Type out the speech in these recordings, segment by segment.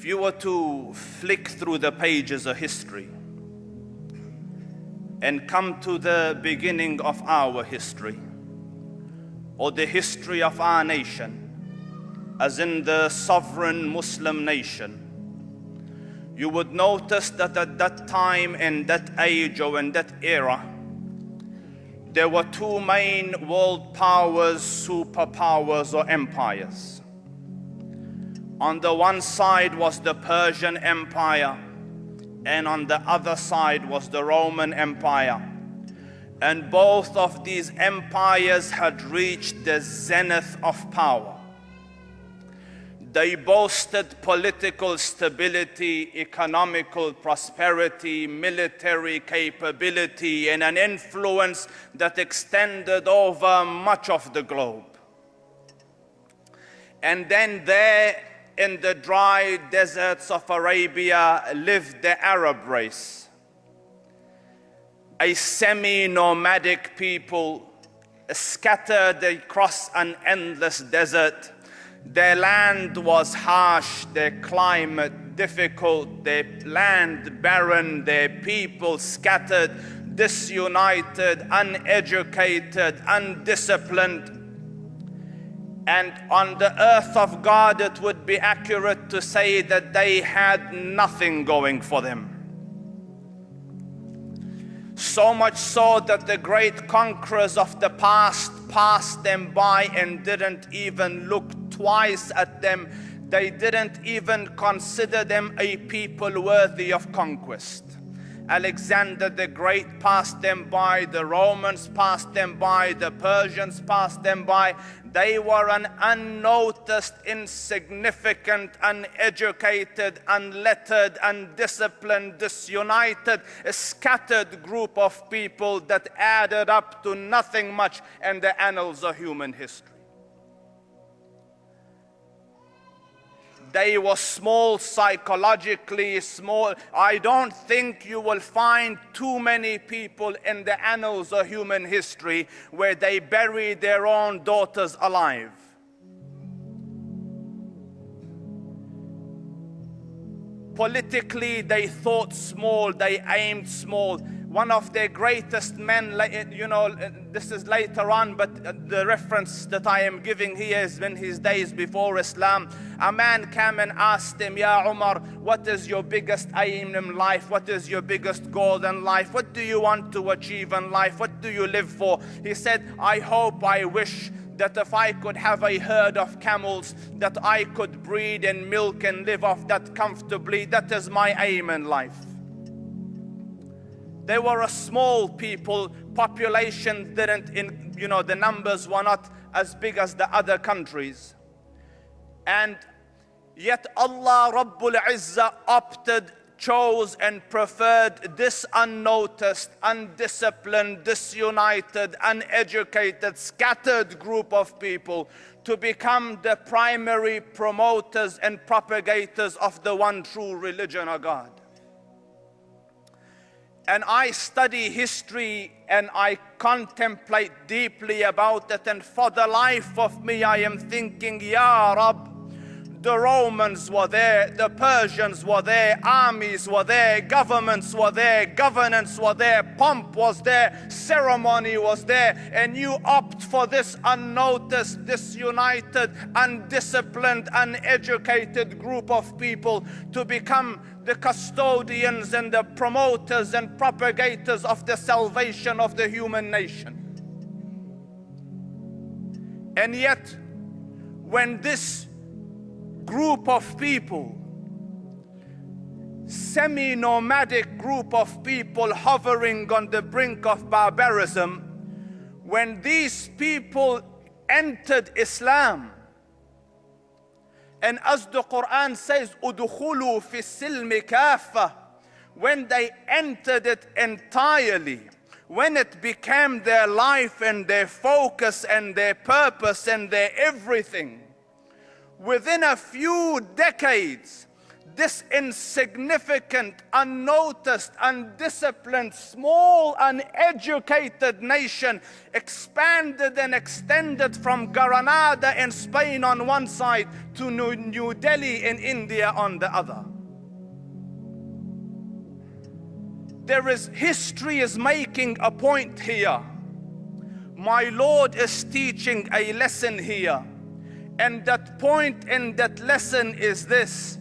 you were to flick through the pages of history and come to the beginning of our history, or the history of our nation, as in the sovereign Muslim nation, you would notice that at that time, in that age or in that era, there were two main world powers, superpowers or empires. On the one side was the Persian Empire, and on the other side was the Roman Empire. And both of these empires had reached the zenith of power. They boasted political stability, economical prosperity, military capability, and an influence that extended over much of the globe. And then there, in the dry deserts of Arabia, lived the Arab race, a semi-nomadic people scattered across an endless desert. Their land was harsh, their climate difficult, their land barren, their people scattered, disunited, uneducated, undisciplined. And on the earth of God, it would be accurate to say that they had nothing going for them. So much so that the great conquerors of the past passed them by and didn't even look twice at them. They didn't even consider them a people worthy of conquest. Alexander the Great passed them by, the Romans passed them by, the Persians passed them by. They were an unnoticed, insignificant, uneducated, unlettered, undisciplined, disunited, a scattered group of people that added up to nothing much in the annals of human history. They were small, psychologically small. I don't think you will find too many people in the annals of human history where they bury their own daughters alive. Politically, they thought small, they aimed small. One of their greatest men, this is later on, but the reference that I am giving here is in his days before Islam. A man came and asked him, Ya Umar, what is your biggest aim in life? What is your biggest goal in life? What do you want to achieve in life? What do you live for? He said, I wish that if I could have a herd of camels, that I could breed and milk and live off that comfortably. That is my aim in life. They were a small people, population the numbers were not as big as the other countries. And yet Allah Rabbul Izzah chose and preferred this unnoticed, undisciplined, disunited, uneducated, scattered group of people to become the primary promoters and propagators of the one true religion of God. And I study history and I contemplate deeply about it, and for the life of me I am thinking, Ya Rab, the Romans were there, the Persians were there, armies were there, governments were there, governance were there, pomp was there, ceremony was there, and you opt for this unnoticed, disunited, undisciplined, uneducated group of people to become the custodians and the promoters and propagators of the salvation of the human nation. And yet, when this group of people, semi-nomadic group of people hovering on the brink of barbarism, when these people entered Islam, and as the Quran says, "Udkhulu fi silmi kafa," when they entered it entirely, when it became their life and their focus and their purpose and their everything, within a few decades, this insignificant, unnoticed, undisciplined, small, uneducated nation expanded and extended from Granada in Spain on one side to New Delhi in India on the other. History is making a point here. My Lord is teaching a lesson here. And that point in that lesson is this: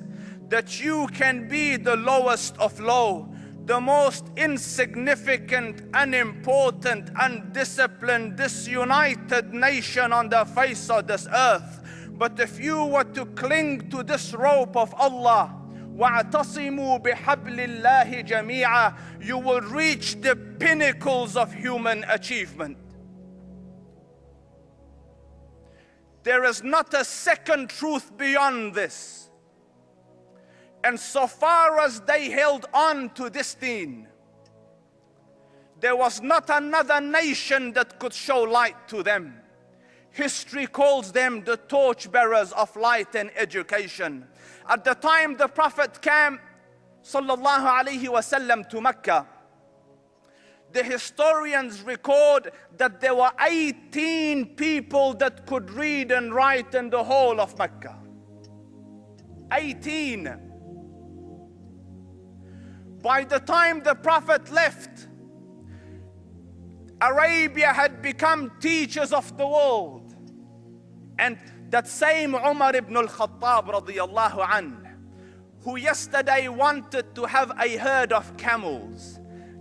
that you can be the lowest of low, the most insignificant, unimportant, undisciplined, disunited nation on the face of this earth. But if you were to cling to this rope of Allah, وَاعْتَصِمُوا بِحَبْلِ اللَّهِ جَمِيعًا, you will reach the pinnacles of human achievement. There is not a second truth beyond this. And so far as they held on to this deen, there was not another nation that could show light to them. History calls them the torchbearers of light and education. At the time the Prophet came, sallallahu alaihi wasallam, to Mecca, the historians record that there were 18 people that could read and write in the whole of Mecca. 18. By the time the Prophet left, Arabia had become teachers of the world. And that same Umar ibn al-Khattab radiyallahu anhu, who yesterday wanted to have a herd of camels,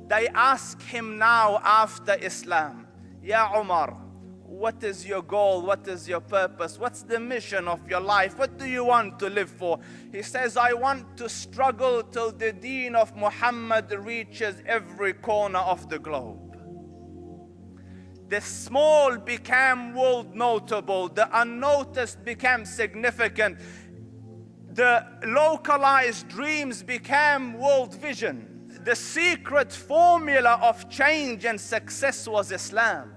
they ask him now after Islam, Ya Umar, what is your goal? What is your purpose? What's the mission of your life? What do you want to live for? He says, I want to struggle till the deen of Muhammad reaches every corner of the globe. The small became world notable. The unnoticed became significant. The localized dreams became world vision. The secret formula of change and success was Islam.